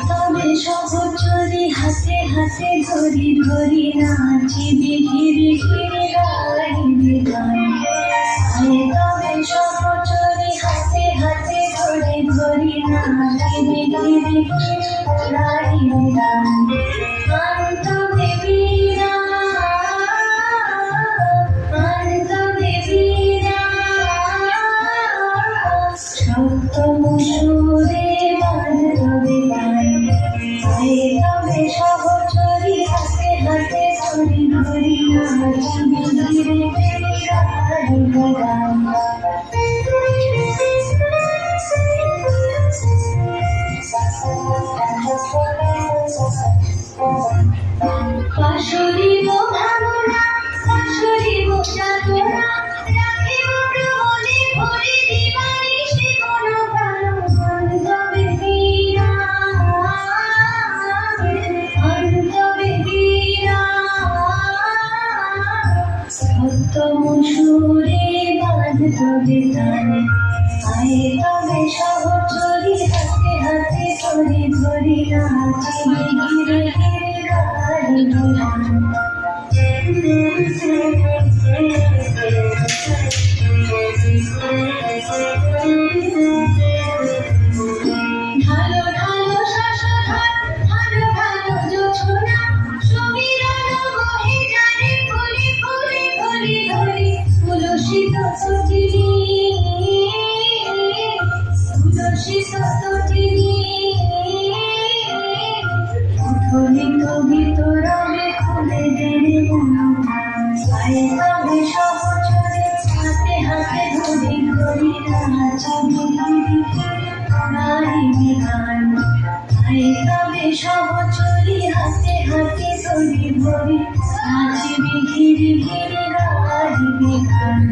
তবে সহচরি হাতে হাতে ধরি ধরি নাচিবি ঘিরে ঘিরে গাইবি গান। তবে সহচরি হাতে হাতে ধরি ধরি নাচিবি ঘিরে গাইবি গান। সপ্তম সুরে বাঁধবে গান। তবে সহচরি হাতে হাতে ধরি ধরি নাচিবি ঘিরে ঘিরে গাইবি গান। পাশরিব ভাবনা পাশরিব যাতনা রাখিব প্রবলে ভরে দিবানিশি মন প্রাণ। তবে হীরা তবে হীরা সপ্তম সুরে বাঁধবে গান। তবে সহচরি হাতে হাতে ধরি ধরি নাচিবি ঘিরে ঘিরে গাইবি গান। ঢালো ঢালো শাসধার ঢালো ঢালো জোছনা সমীরণ বহে যারে ফুলি ফুলি ফুলি ধরি তুলসিত তটিনী তুলসিত তটিনী উঠলিত ভিতরবে খুলে দেরে মন। তবে সহচরে হাতে হাতে ধরি ধরি নাচিবি ঘিরে গাইবি গান। তবে সহচরি হাতে হাতে ধরি ধরি নাচিবি ঘিরে ঘিরে গাইবি গান।